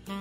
Good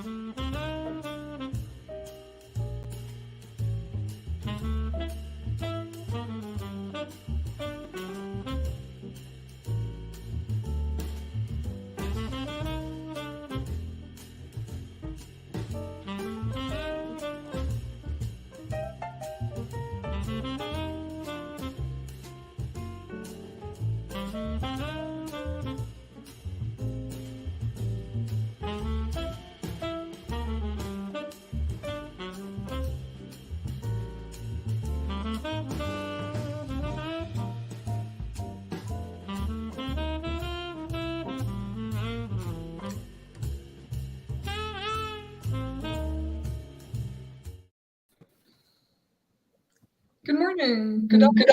morning, good afternoon,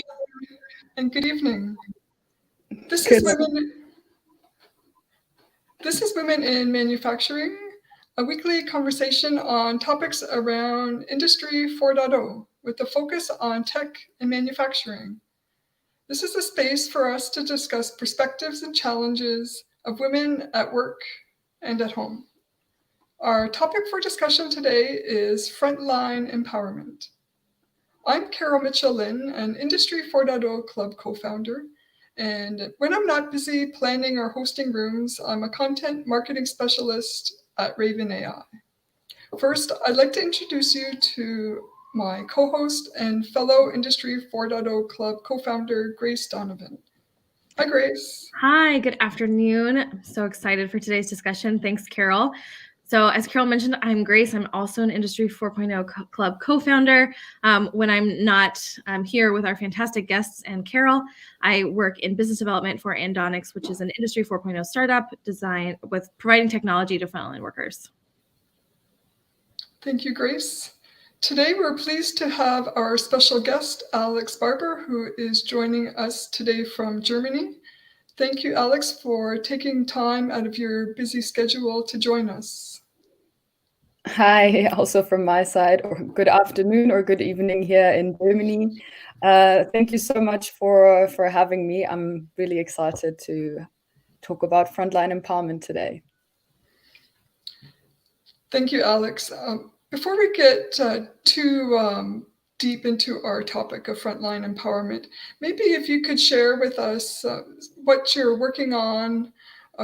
and good evening. This is Women in Manufacturing, a weekly conversation on topics around Industry 4.0 with a focus on tech and manufacturing. This is a space for us to discuss perspectives and challenges of women at work and at home. Our topic for discussion today is Frontline Empowerment. I'm Carol Mitchell-Lin, an Industry 4.0 Club co-founder, and when I'm not busy planning or hosting rooms, I'm a content marketing specialist at Raven AI. First, I'd like to introduce you to my co-host and fellow Industry 4.0 Club co-founder, Grace Donovan. Hi, Grace. Hi, good afternoon. I'm so excited for today's discussion. Thanks, Carol. So as Carol mentioned, I'm Grace. I'm also an Industry 4.0 Club co-founder. When I'm not here with our fantastic guests and Carol, I work in business development for Andonics, which is an Industry 4.0 startup designed with providing technology to frontline workers. Thank you, Grace. Today, we're pleased to have our special guest, Alex Barber, who is joining us today from Germany. Thank you, Alex, for taking time out of your busy schedule to join us. Hi, also from my side, or good afternoon or good evening here in Germany. Thank you so much for having me. I'm really excited to talk about frontline empowerment today. Thank you, Alex. Before we get too deep into our topic of frontline empowerment, maybe if you could share with us what you're working on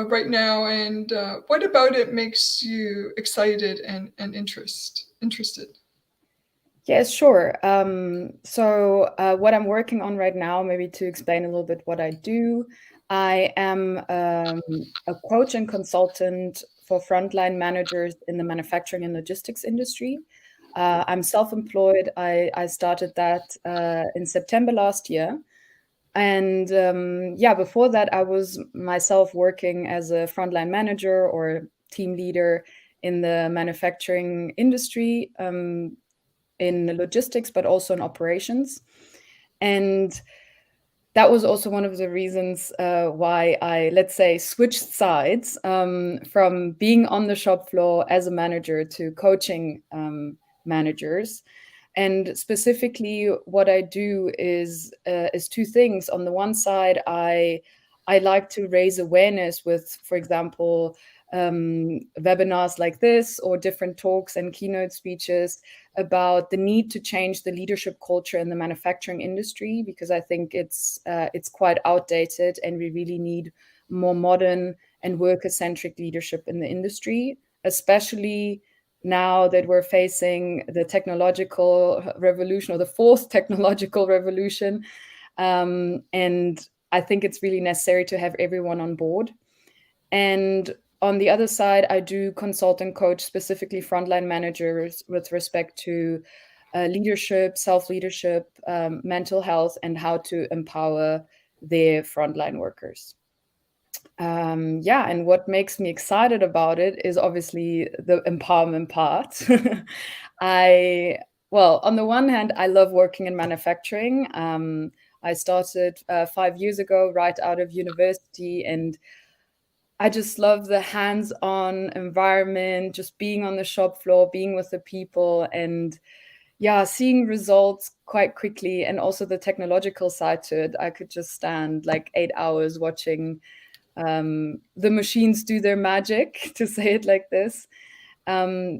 right now, and what about it makes you excited and interested? Yes, sure. So what I'm working on right now, maybe to explain a little bit what I do, I am a coach and consultant for frontline managers in the manufacturing and logistics industry. I'm self-employed. I started that in September last year. And before that, I was myself working as a frontline manager or team leader in the manufacturing industry, in logistics, but also in operations. And that was also one of the reasons why I, let's say, switched sides from being on the shop floor as a manager to coaching managers. And specifically, what I do is two things. On the one side, I like to raise awareness with, for example, webinars like this or different talks and keynote speeches about the need to change the leadership culture in the manufacturing industry, because I think it's quite outdated and we really need more modern and worker-centric leadership in the industry, especially now that we're facing the technological revolution or the fourth technological revolution. And I think it's really necessary to have everyone on board. And on the other side, I do consult and coach specifically frontline managers with respect to leadership, self-leadership, mental health, and how to empower their frontline workers. And what makes me excited about it is obviously the empowerment part. On the one hand, I love working in manufacturing. I started 5 years ago, right out of university, and I just love the hands-on environment, just being on the shop floor, being with the people, and seeing results quite quickly, and also the technological side to it. I could just stand like 8 hours watching the machines do their magic, to say it like this.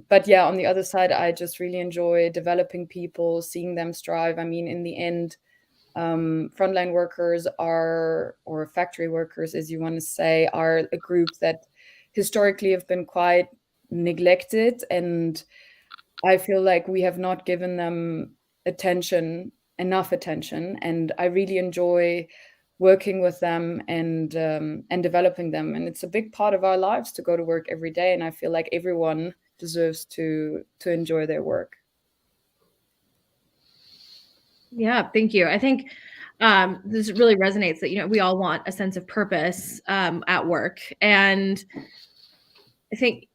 But yeah, on the other side, I just really enjoy developing people, seeing them strive. I mean, in the end, frontline workers are, or factory workers, as you want to say, are a group that historically have been quite neglected. And I feel like we have not given them enough attention. And I really enjoy working with them and developing them. And it's a big part of our lives to go to work every day. And I feel like everyone deserves to enjoy their work. Yeah, thank you. I think this really resonates that, we all want a sense of purpose at work. And I think,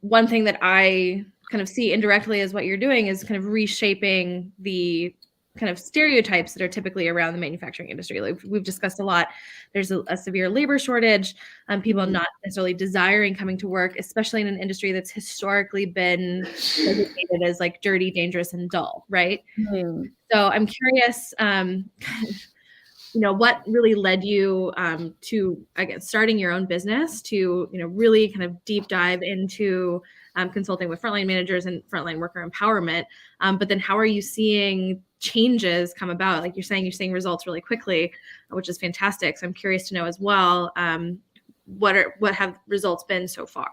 one thing that I kind of see indirectly as what you're doing is kind of reshaping the kind of stereotypes that are typically around the manufacturing industry. Like we've discussed a lot, there's a severe labor shortage, people not necessarily desiring coming to work, especially in an industry that's historically been designated as like dirty, dangerous, and dull, right? So I'm curious, what really led you to, I guess, starting your own business, to really kind of deep dive into consulting with frontline managers and frontline worker empowerment. But then how are you seeing changes come about? Like you're seeing results really quickly, which is fantastic. So I'm curious to know as well, what have results been so far?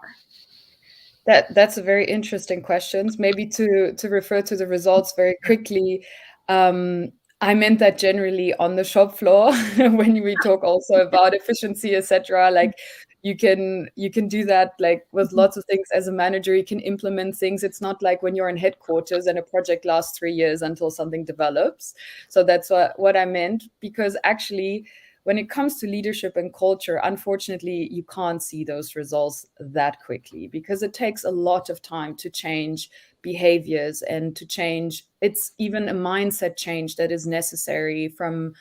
That's a very interesting question. Maybe to refer to the results very quickly. I meant that generally on the shop floor when we talk also about efficiency, etc. Like you can do that like with lots of things as a manager. You can implement things. It's not like when you're in headquarters and a project lasts 3 years until something develops. So that's what I meant, because actually when it comes to leadership and culture, unfortunately, you can't see those results that quickly because it takes a lot of time to change behaviors and to change. It's even a mindset change that is necessary from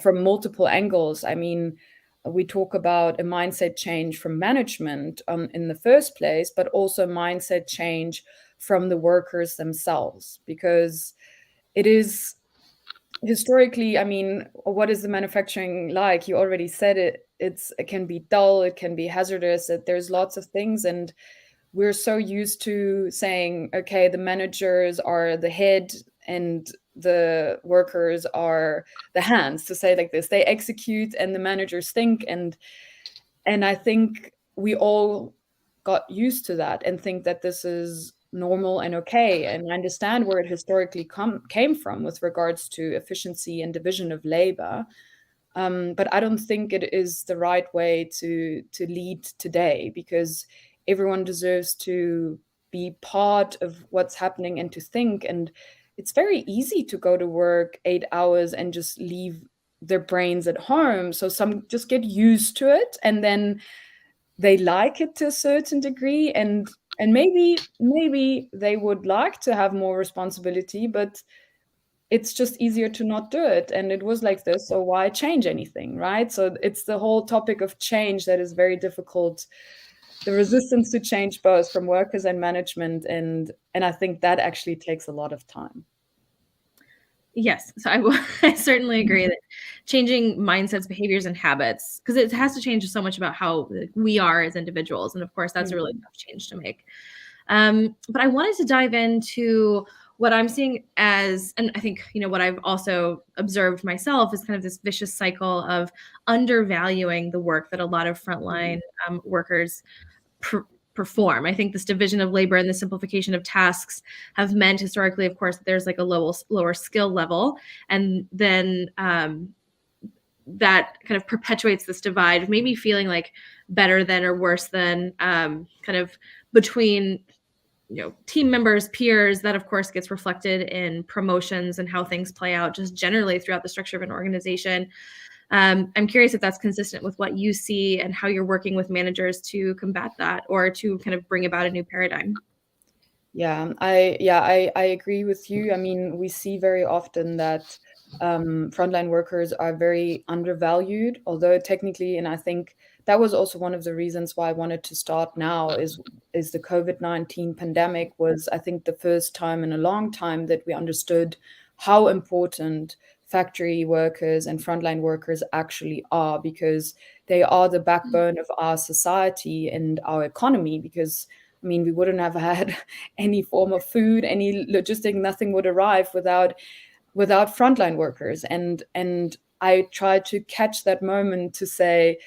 multiple angles. I mean, we talk about a mindset change from management in the first place, but also mindset change from the workers themselves, because it is historically, I mean, what is the manufacturing like? You already said it. It can be dull, it can be hazardous, there's lots of things. And we're so used to saying, okay, the managers are the head and the workers are the hands, to say like this. They execute and the managers think. And I think we all got used to that and think that this is normal and okay, and understand where it historically came from with regards to efficiency and division of labor. But I don't think it is the right way to lead today, because everyone deserves to be part of what's happening and to think. And it's very easy to go to work 8 hours and just leave their brains at home. So some just get used to it, and then they like it to a certain degree, and maybe they would like to have more responsibility, but it's just easier to not do it. And it was like this, so why change anything, right? So it's the whole topic of change that is very difficult, the resistance to change, both from workers and management, and I think that actually takes a lot of time. Yes, so I certainly agree that changing mindsets, behaviors, and habits, because it has to change so much about how we are as individuals, and of course that's a really tough change to make. But I wanted to dive into what I'm seeing as, and I think what I've also observed myself is kind of this vicious cycle of undervaluing the work that a lot of frontline workers perform. I think this division of labor and the simplification of tasks have meant historically, of course, that there's like a lower skill level, and then that kind of perpetuates this divide of maybe feeling like better than or worse than, kind of between team members, peers. That of course gets reflected in promotions and how things play out just generally throughout the structure of an organization. I'm curious if that's consistent with what you see and how you're working with managers to combat that, or to kind of bring about a new paradigm. I agree with you. I mean, we see very often that frontline workers are very undervalued, although technically, and I think that was also one of the reasons why I wanted to start now, is the COVID-19 pandemic was, I think, the first time in a long time that we understood how important factory workers and frontline workers actually are, because they are the backbone of our society and our economy. Because I mean, we wouldn't have had any form of food, any logistic, nothing would arrive without frontline workers. And I try to catch that moment to say,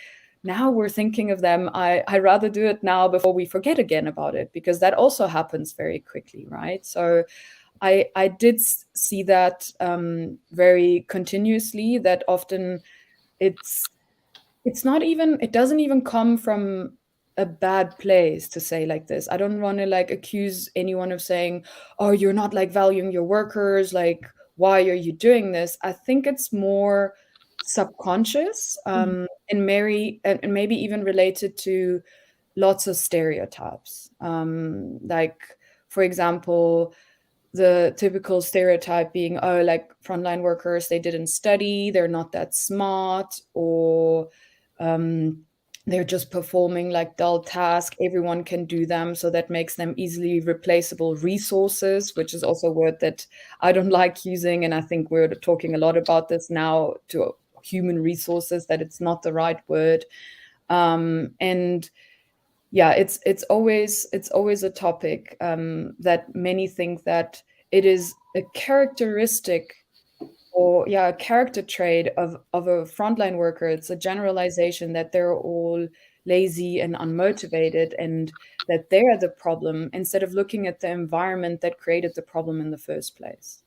now we're thinking of them. I rather do it now before we forget again about it, because that also happens very quickly, right? So I did see that very continuously, that often it doesn't even come from a bad place, to say like this. I don't want to like accuse anyone of saying, oh, you're not like valuing your workers, like why are you doing this? I think it's more subconscious, and maybe even related to lots of stereotypes. Like, for example, the typical stereotype being, oh, like frontline workers, they didn't study, they're not that smart, or they're just performing like dull tasks. Everyone can do them, so that makes them easily replaceable resources, which is also a word that I don't like using. And I think we're talking a lot about this now, to human resources, that it's not the right word. And yeah, it's always a topic that many think that it is a characteristic, or a character trait of a frontline worker. It's a generalization that they're all lazy and unmotivated, and that they're the problem, instead of looking at the environment that created the problem in the first place.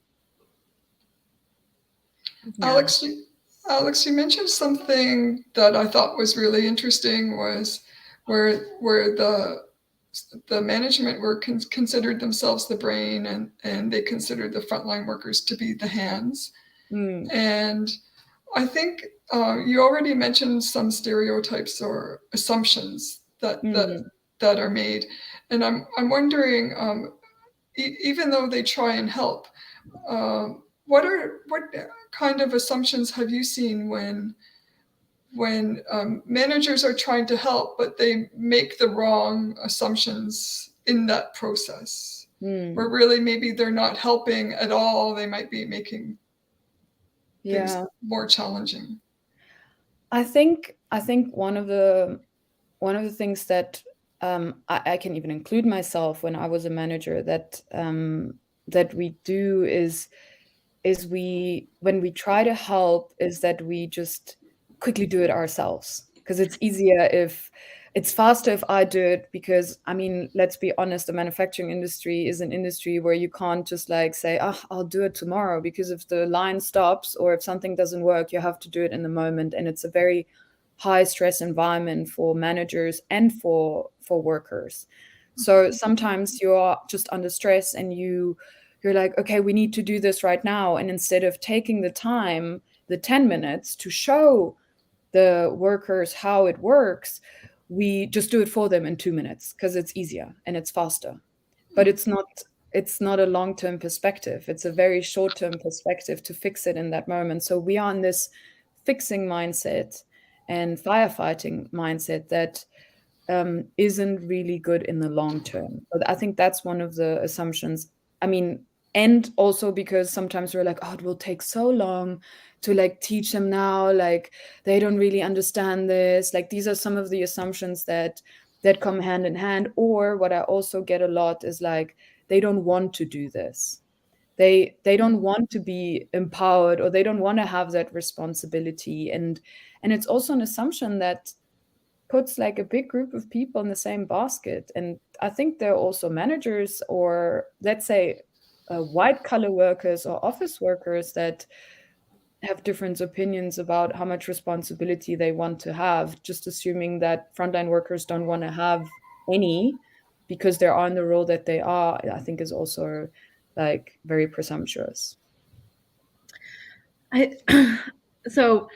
Yeah. Alex, you mentioned something that I thought was really interesting, was where the management were considered themselves the brain, and they considered the frontline workers to be the hands. And I think you already mentioned some stereotypes or assumptions that are made, and I'm wondering, even though they try and help, what kind of assumptions have you seen when managers are trying to help, but they make the wrong assumptions in that process, where really maybe they're not helping at all, they might be making things more challenging? I think one of the things that I can even include myself, when I was a manager, that we do is when we try to help, is that we just quickly do it ourselves, because it's easier, it's faster if I do it. Because I mean, let's be honest, the manufacturing industry is an industry where you can't just like say, oh, I'll do it tomorrow, because if the line stops or if something doesn't work, you have to do it in the moment. And it's a very high stress environment for managers and for workers. So sometimes you're just under stress, and you're like, okay, we need to do this right now. And instead of taking the time, the 10 minutes to show the workers how it works, we just do it for them in 2 minutes, because it's easier and it's faster. But it's not a long-term perspective. It's a very short-term perspective to fix it in that moment. So we are in this fixing mindset and firefighting mindset that isn't really good in the long term. But I think that's one of the assumptions. I mean, and also because sometimes we're like, oh, it will take so long to like teach them now, like they don't really understand this. Like these are some of the assumptions that come hand in hand. Or what I also get a lot is like, they don't want to do this. They don't want to be empowered, or they don't want to have that responsibility. And it's also an assumption that puts like a big group of people in the same basket. And I think there are also managers, or let's say white collar workers or office workers, that have different opinions about how much responsibility they want to have, just assuming that frontline workers don't want to have any because they are in the role that they are, I think is also like very presumptuous. So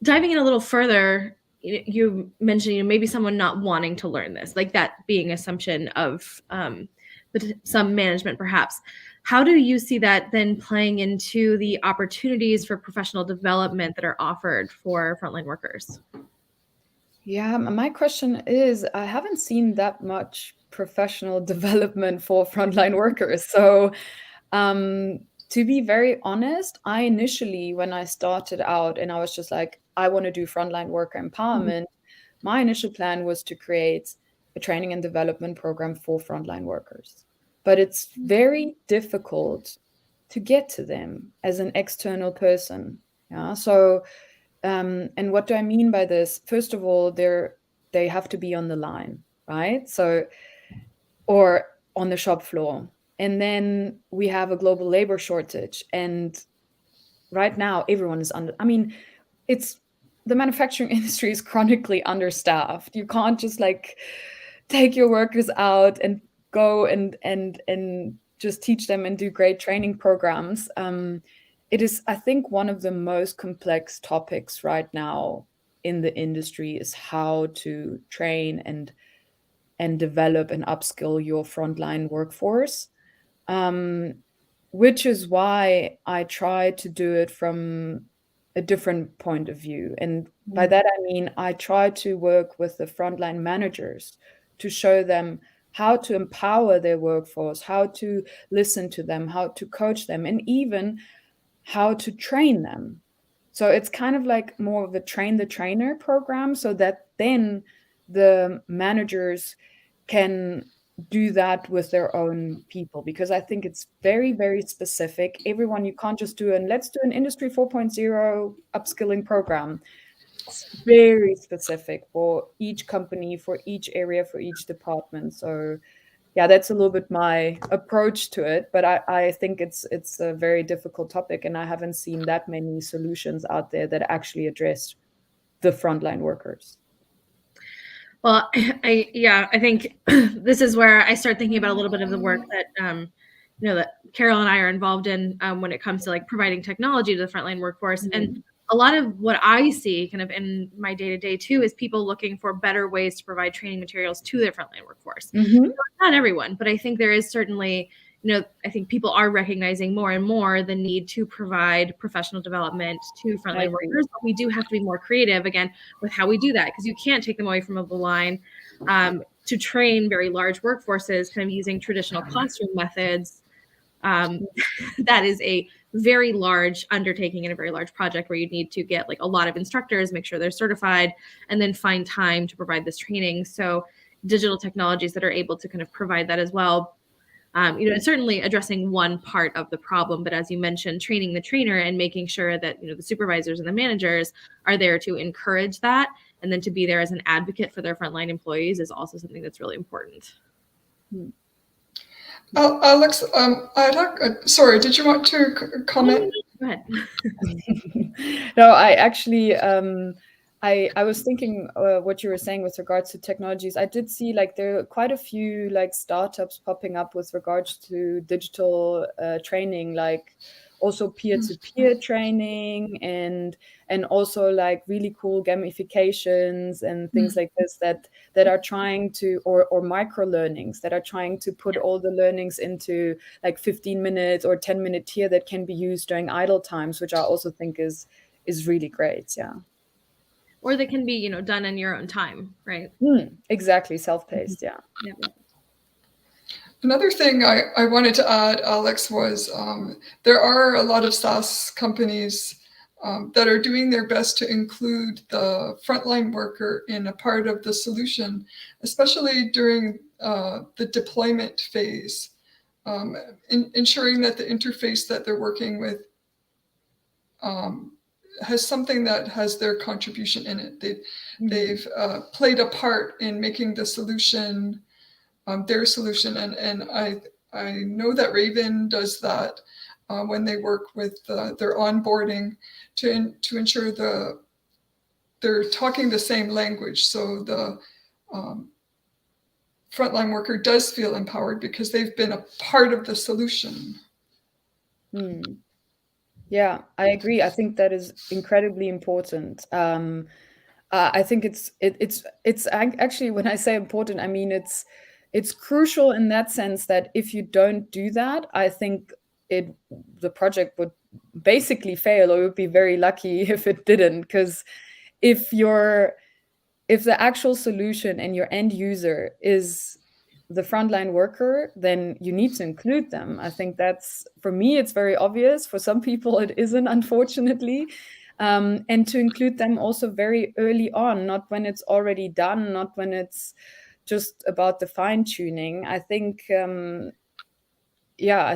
diving in a little further, you mentioned maybe someone not wanting to learn this, like that being assumption of some management perhaps. How do you see that then playing into the opportunities for professional development that are offered for frontline workers? Yeah, my question is, I haven't seen that much professional development for frontline workers. So to be very honest, I initially, when I started out and I was just like, I want to do frontline worker empowerment, my initial plan was to create a training and development program for frontline workers. But it's very difficult to get to them as an external person. Yeah. So, and what do I mean by this? First of all, they have to be on the line, right? So, or on the shop floor. And then we have a global labor shortage. And right now, everyone is it's the manufacturing industry is chronically understaffed. You can't just like take your workers out and go and just teach them and do great training programs. It is, I think, one of the most complex topics right now in the industry is how to train and develop and upskill your frontline workforce, which is why I try to do it from a different point of view. And by that, I mean, I try to work with the frontline managers to show them how to empower their workforce, how to listen to them, how to coach them, and even how to train them. So it's kind of like more of a train the trainer program, so that then the managers can do that with their own people, because I think it's very, very specific. Everyone, you can't just do let's do an industry 4.0 upskilling program. It's very specific for each company, for each area, for each department. So yeah, that's a little bit my approach to it, but I think it's a very difficult topic, and I haven't seen that many solutions out there that actually address the frontline workers. Well, I think this is where I start thinking about a little bit of the work that that Carol and I are involved in when it comes to like providing technology to the frontline workforce. Mm-hmm. And a lot of what I see kind of in my day-to-day too is people looking for better ways to provide training materials to their frontline workforce. Mm-hmm. Not everyone, but I think there is certainly, I think people are recognizing more and more the need to provide professional development to frontline workers. But we do have to be more creative again with how we do that, because you can't take them away from the line to train very large workforces kind of using traditional classroom methods. That is a very large undertaking and a very large project where you need to get like a lot of instructors, make sure they're certified, and then find time to provide this training. So digital technologies that are able to kind of provide that as well. Certainly addressing one part of the problem, but as you mentioned, training the trainer and making sure that, the supervisors and the managers are there to encourage that, and then to be there as an advocate for their frontline employees is also something that's really important. Alex, sorry, did you want to comment? Go ahead. No, I actually, I was thinking what you were saying with regards to technologies. I did see like there are quite a few like startups popping up with regards to digital training, like also peer-to-peer training and also like really cool gamifications and things like this that are trying to, or micro learnings that are trying to put all the learnings into like 15 minutes or 10-minute tier that can be used during idle times, which I also think is really great. Yeah. Or they can be, done in your own time, right? Exactly, self-paced, yeah. Another thing I wanted to add, Alex, was there are a lot of SaaS companies that are doing their best to include the frontline worker in a part of the solution, especially during the deployment phase, ensuring that the interface that they're working with has something that has their contribution in it. They've played a part in making the solution their solution, and I know that Raven does that when they work with their onboarding to ensure they're talking the same language, so the frontline worker does feel empowered because they've been a part of the solution. Yeah, I agree. I think that is incredibly important. I think it's actually, when I say important, I mean it's crucial in that sense that if you don't do that, I think the project would basically fail, or would be very lucky if it didn't. Because if the actual solution and your end user is the frontline worker, then you need to include them. I think that's, for me, it's very obvious. For some people, it isn't, unfortunately. And to include them also very early on, not when it's already done, not when it's just about the fine tuning. I think I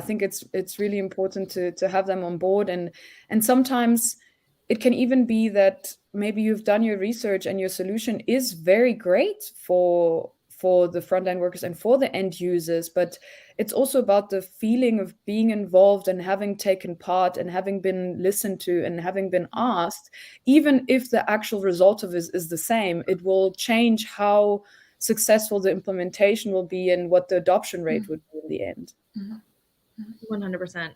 think it's really important to have them on board, and sometimes it can even be that maybe you've done your research and your solution is very great for the frontline workers and for the end users, but it's also about the feeling of being involved and having taken part and having been listened to and having been asked. Even if the actual result of it is the same, it will change how successful the implementation will be and what the adoption rate would be in the end. 100%.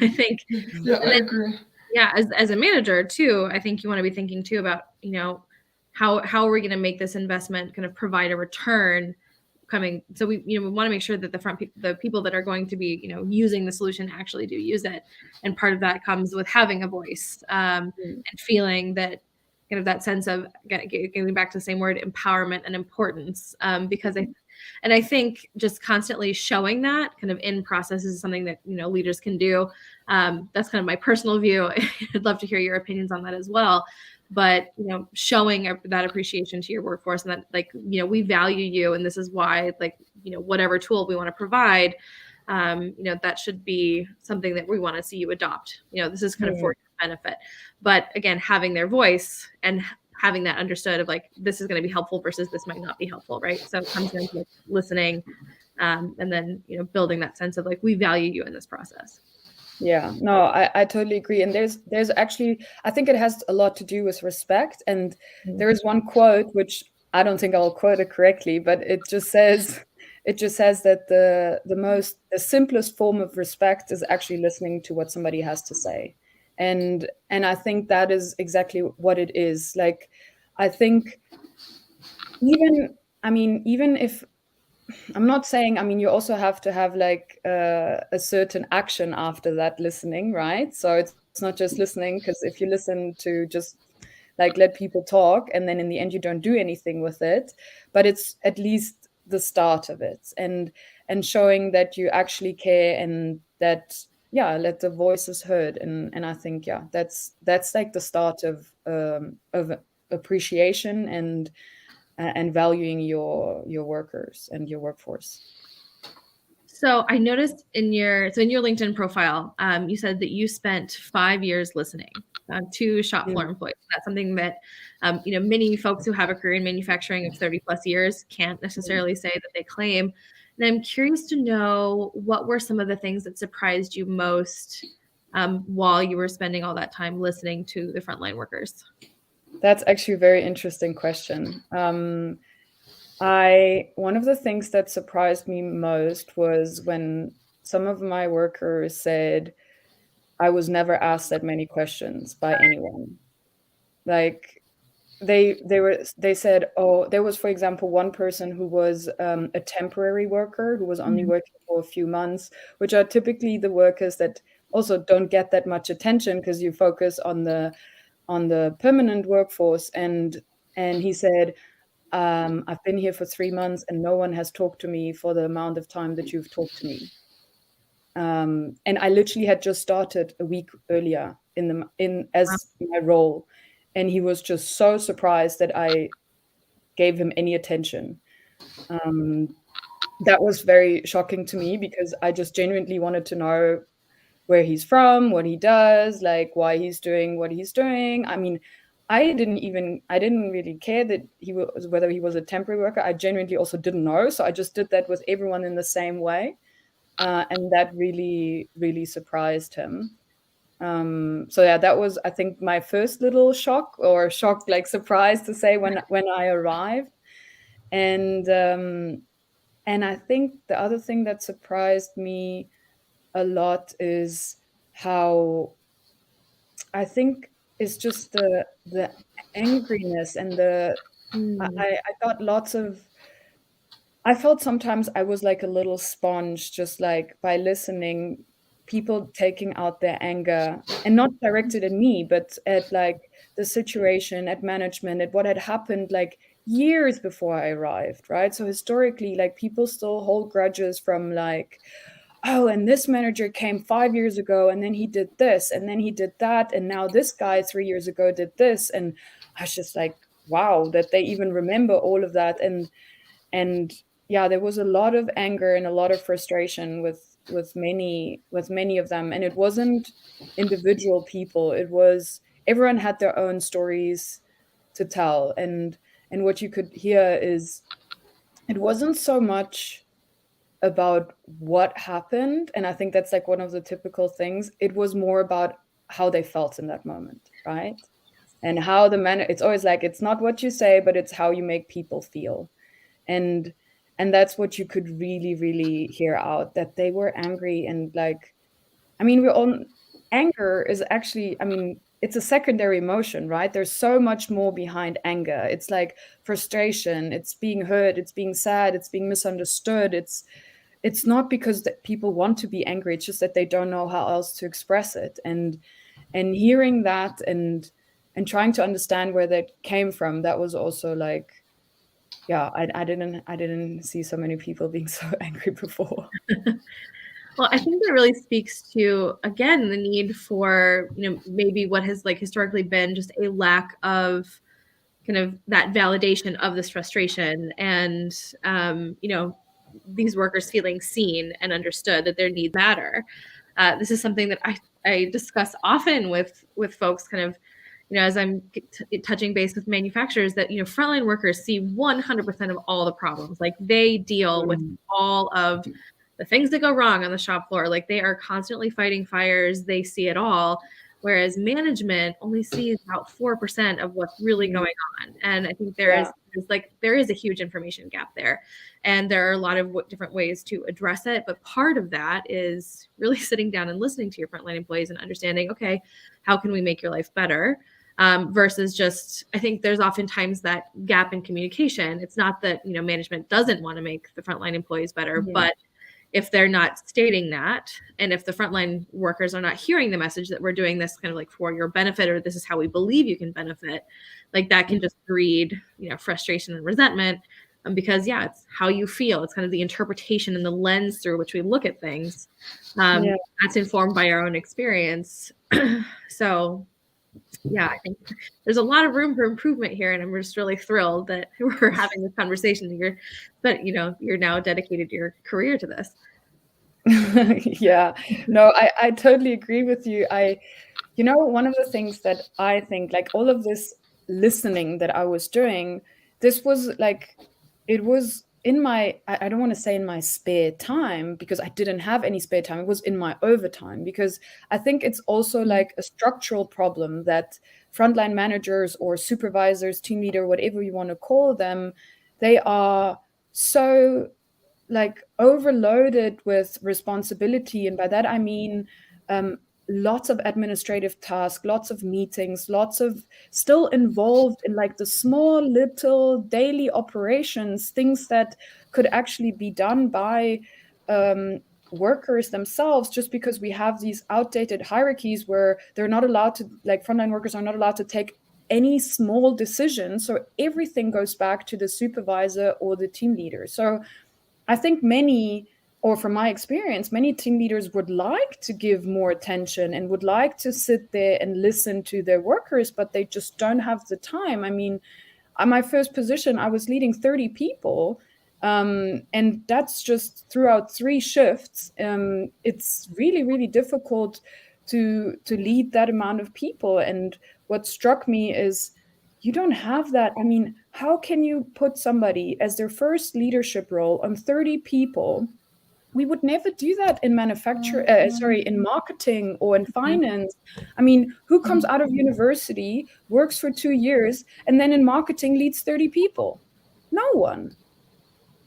I think. Yeah, I agree. Yeah, as a manager too, I think you want to be thinking too about, you know, how are we going to make this investment kind of provide a return coming. So we want to make sure that the people that are going to be, you know, using the solution actually do use it. And part of that comes with having a voice and feeling that kind of that sense of getting back to the same word, empowerment and importance, because I think just constantly showing that kind of in process is something that, you know, leaders can do. That's kind of my personal view. I'd love to hear your opinions on that as well. But, you know, showing that appreciation to your workforce and that, like, you know, we value you and this is why, like, you know, whatever tool we want to provide, you know, that should be something that we want to see you adopt. You know, this is kind of for your benefit. But again, having their voice and having that understood of like, this is going to be helpful versus this might not be helpful, right? So it comes down to like listening and then, you know, building that sense of like, we value you in this process. Yeah, no, I totally agree. And there's actually, I think it has a lot to do with respect. And there is one quote, which I don't think I'll quote it correctly, but it just says that the simplest form of respect is actually listening to what somebody has to say. And I think that is exactly what it is. Like, I think even if I'm not saying, I mean, you also have to have like a certain action after that listening, right? So it's not just listening, because if you listen to just like let people talk and then in the end you don't do anything with it, but it's at least the start of it, and showing that you actually care and that let the voices heard, and I think that's like the start of appreciation and valuing your workers and your workforce. So I noticed in your LinkedIn profile, you said that you spent 5 years listening to shop floor employees. That's something that, you know, many folks who have a career in manufacturing of 30 plus years can't necessarily say that they claim. And I'm curious to know, what were some of the things that surprised you most while you were spending all that time listening to the frontline workers? That's actually a very interesting question. One of the things that surprised me most was when some of my workers said, I was never asked that many questions by anyone. Like they said, oh, there was, for example, one person who was a temporary worker who was only working for a few months, which are typically the workers that also don't get that much attention because you focus on the permanent workforce. And he said, I've been here for 3 months and no one has talked to me for the amount of time that you've talked to me. And I literally had just started a week earlier as my role. And he was just so surprised that I gave him any attention. That was very shocking to me because I just genuinely wanted to know where he's from, what he does, like why he's doing what he's doing. I mean, I didn't really care that whether he was a temporary worker. I genuinely also didn't know. So I just did that with everyone in the same way. And that really, really surprised him. So yeah, that was, I think, my first little shock, like surprise to say when I arrived. And I think the other thing that surprised me a lot is how, I think, it's just the angriness and I got lots of, I felt sometimes I was like a little sponge, just like by listening, people taking out their anger, and not directed at me, but at like the situation, at management, at what had happened like years before I arrived, right? So historically, like people still hold grudges from like, oh, and this manager came 5 years ago and then he did this and then he did that. And now this guy 3 years ago did this. And I was just like, wow, that they even remember all of that. And And yeah, there was a lot of anger and a lot of frustration with many of them. And it wasn't individual people. It was everyone had their own stories to tell. And what you could hear is it wasn't so much about what happened. And I think that's like one of the typical things. It was more about how they felt in that moment, right? And how it's always like, it's not what you say, but it's how you make people feel. And that's what you could really, really hear out, that they were angry. And like, I mean, anger is actually, I mean, it's a secondary emotion, right? There's so much more behind anger. It's like frustration, it's being hurt, it's being sad, it's being misunderstood. It's not because that people want to be angry, it's just that they don't know how else to express it. And hearing that and trying to understand where that came from, that was also like, yeah, I didn't see so many people being so angry before. Well, I think that really speaks to, again, the need for, maybe what has like historically been just a lack of kind of that validation of this frustration, and these workers feeling seen and understood, that their needs matter. This is something that I discuss often with folks, kind of, as I'm touching base with manufacturers, that, frontline workers see 100% of all the problems. Like, they deal with all of the things that go wrong on the shop floor. Like, they are constantly fighting fires. They see it all. Whereas management only sees about 4% of what's really going on. And I think there is a huge information gap there. And there are a lot of different ways to address it. But part of that is really sitting down and listening to your frontline employees and understanding, okay, how can we make your life better? Versus just, I think there's oftentimes that gap in communication. It's not that, management doesn't want to make the frontline employees better, but if they're not stating that, and if the frontline workers are not hearing the message that we're doing this kind of like for your benefit, or this is how we believe you can benefit, like that can just breed, frustration and resentment. Because it's how you feel. It's kind of the interpretation and the lens through which we look at things. That's informed by our own experience. So I think there's a lot of room for improvement here, and I'm just really thrilled that we're having this conversation. You're now dedicated your career to this. Yeah, no, I totally agree with you. One of the things that I think, like, all of this listening that I was doing, this was like, it was in my, I don't want to say in my spare time, because I didn't have any spare time. It was in my overtime, because I think it's also like a structural problem that frontline managers or supervisors, team leader, whatever you want to call them, they are so like overloaded with responsibility. And by that, I mean, lots of administrative tasks, lots of meetings, lots of still involved in like the small little daily operations, things that could actually be done by workers themselves, just because we have these outdated hierarchies where they're not allowed to, like, frontline workers are not allowed to take any small decision. So everything goes back to the supervisor or the team leader. So I think from my experience, many team leaders would like to give more attention and would like to sit there and listen to their workers, but they just don't have the time. I mean, on my first position, I was leading 30 people, and that's just throughout 3 shifts. It's really, really difficult to lead that amount of people. And what struck me is, you don't have that. I mean, how can you put somebody as their first leadership role on 30 people? We would never do that in in marketing or in finance. I mean, who comes out of university, works for 2 years, and then in marketing leads 30 people? No one.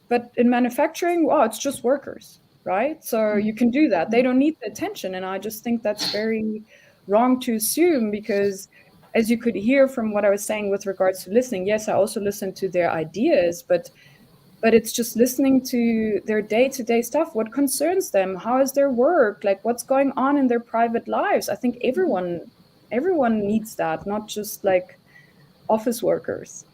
But in manufacturing, it's just workers, right? So you can do that. They don't need the attention. And I just think that's very wrong to assume, because as you could hear from what I was saying with regards to listening, yes, I also listen to their ideas, but it's just listening to their day-to-day stuff. What concerns them? How is their work? Like, what's going on in their private lives? I think everyone needs that, not just like office workers.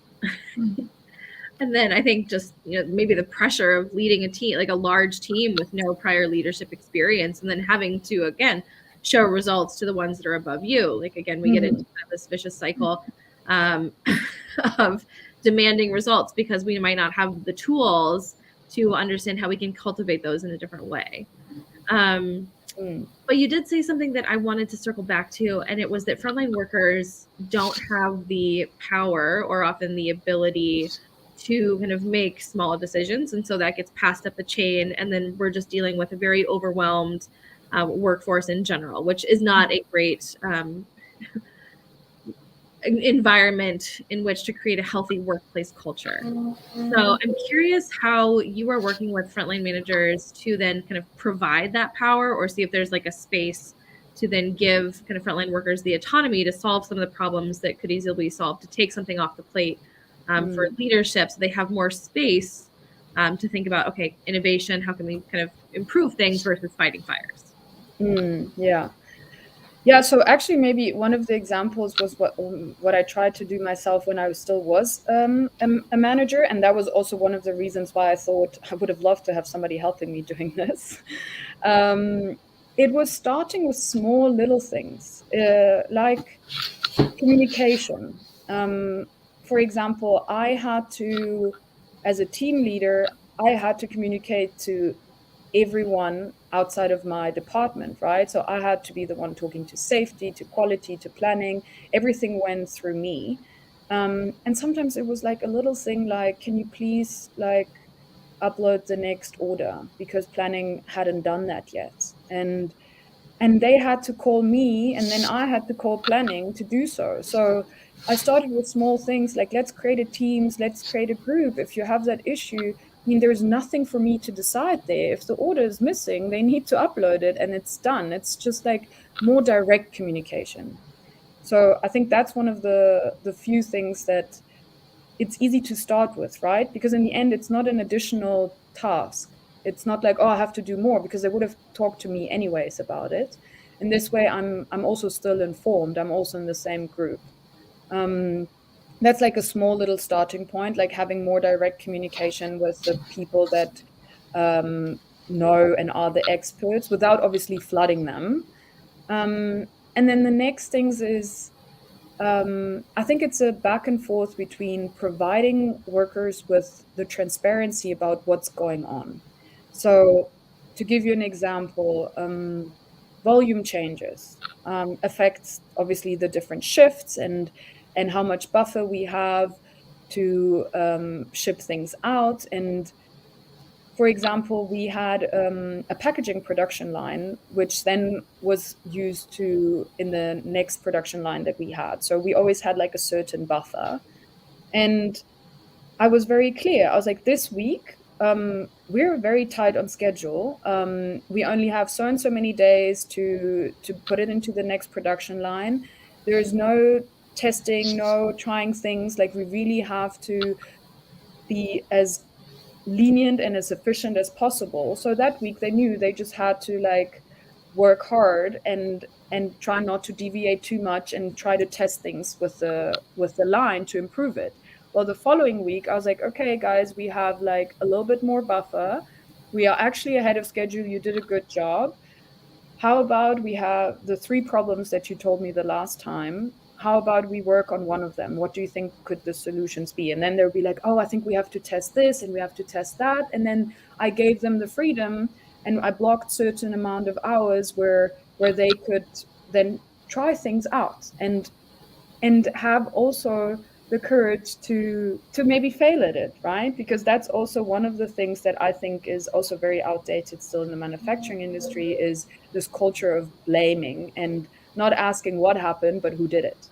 And then I think just, maybe the pressure of leading a team, like a large team with no prior leadership experience, and then having to, again, show results to the ones that are above you. Like, again, we get into this vicious cycle of demanding results because we might not have the tools to understand how we can cultivate those in a different way. But you did say something that I wanted to circle back to, and it was that frontline workers don't have the power or often the ability to kind of make small decisions. And so that gets passed up the chain. And then we're just dealing with a very overwhelmed workforce in general, which is not a great environment in which to create a healthy workplace culture. So I'm curious how you are working with frontline managers to then kind of provide that power, or see if there's like a space to then give kind of frontline workers the autonomy to solve some of the problems that could easily be solved, to take something off the plate for leadership, so they have more space to think about, okay, innovation, how can we kind of improve things versus fighting fires? Yeah, so actually maybe one of the examples was what I tried to do myself when I still was a manager, and that was also one of the reasons why I thought I would have loved to have somebody helping me doing this. It was starting with small little things, like communication. For example, I had to, as a team leader, I had to communicate to everyone outside of my department, right? So I had to be the one talking to safety, to quality, to planning. Everything went through me. And sometimes it was like a little thing like, can you please like upload the next order, because planning hadn't done that yet. And they had to call me, and then I had to call planning to do so. So I started with small things like, let's create a teams, let's create a group. If you have that issue, I mean, there's nothing for me to decide there. If the order is missing, they need to upload it and it's done. It's just like more direct communication. So I think that's one of the few things that it's easy to start with, right? Because in the end, it's not an additional task. It's not like, oh, I have to do more, because they would have talked to me anyways about it. And this way, I'm also still informed. I'm also in the same group. That's like a small little starting point, like having more direct communication with the people that know and are the experts, without obviously flooding them. And then the next things is, I think it's a back and forth between providing workers with the transparency about what's going on. So, to give you an example, volume changes affects obviously the different shifts and how much buffer we have to ship things out. And for example, we had a packaging production line, which then was used to in the next production line that we had. So we always had like a certain buffer. And I was very clear. I was like, this week, we're very tight on schedule. We only have so and so many days to put it into the next production line. There is no testing, no trying things. Like, we really have to be as lenient and as efficient as possible. So that week they knew they just had to like work hard and try not to deviate too much and try to test things with the line to improve it. Well, the following week I was like, okay guys, we have like a little bit more buffer. We are actually ahead of schedule. You did a good job. How about we have the 3 problems that you told me the last time? How about we work on one of them? What do you think could the solutions be? And then they'll be like, oh, I think we have to test this and we have to test that. And then I gave them the freedom, and I blocked certain amount of hours where they could then try things out and have also the courage to maybe fail at it, right? Because that's also one of the things that I think is also very outdated still in the manufacturing industry, is this culture of blaming and not asking what happened, but who did it.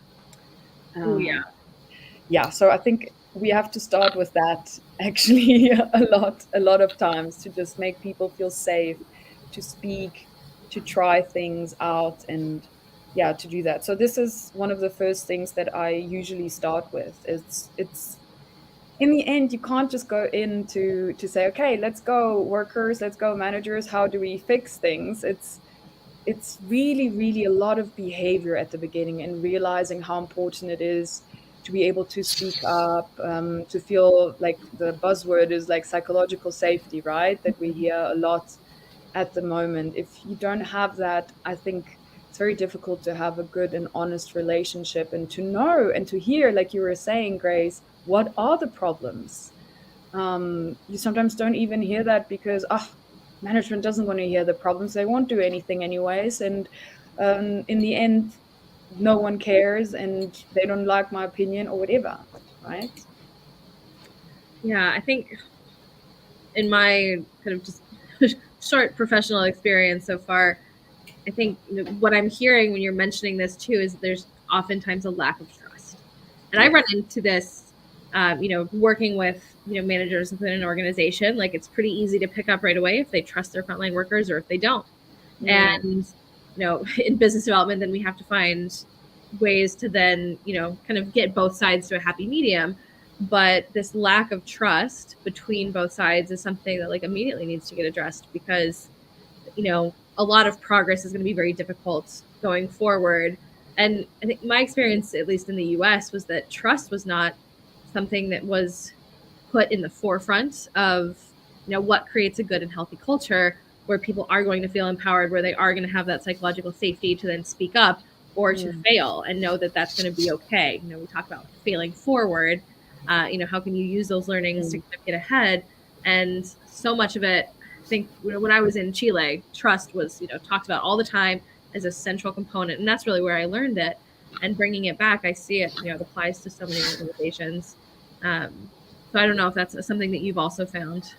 Yeah. So I think we have to start with that actually a lot of times, to just make people feel safe to speak, to try things out, and yeah, to do that. So this is one of the first things that I usually start with. It's in the end, you can't just go in to say, okay, let's go workers, let's go managers, how do we fix things? It's really, really a lot of behavior at the beginning, and realizing how important it is to be able to speak up, to feel like the buzzword is like psychological safety, right? That we hear a lot at the moment. If you don't have that, I think it's very difficult to have a good and honest relationship and to know and to hear, like you were saying, Grace, what are the problems. You sometimes don't even hear that because management doesn't want to hear the problems. They won't do anything anyways, and in the end no one cares and they don't like my opinion or whatever, right? Yeah, I think in my kind of just short professional experience so far, I think what I'm hearing when you're mentioning this too is there's oftentimes a lack of trust. And I run into this, working with, managers within an organization. Like, it's pretty easy to pick up right away if they trust their frontline workers or if they don't. And, in business development, then we have to find ways to then, kind of get both sides to a happy medium. But this lack of trust between both sides is something that, like, immediately needs to get addressed, because, a lot of progress is going to be very difficult going forward. And I think my experience, at least in the US, was that trust was not something that was put in the forefront of, what creates a good and healthy culture where people are going to feel empowered, where they are going to have that psychological safety to then speak up or to fail and know that that's going to be okay. We talk about failing forward. How can you use those learnings to kind of get ahead? And so much of it, I think, when I was in Chile, trust was, talked about all the time as a central component. And that's really where I learned it. And bringing it back, I see it, it applies to so many organizations. So I don't know if that's something that you've also found.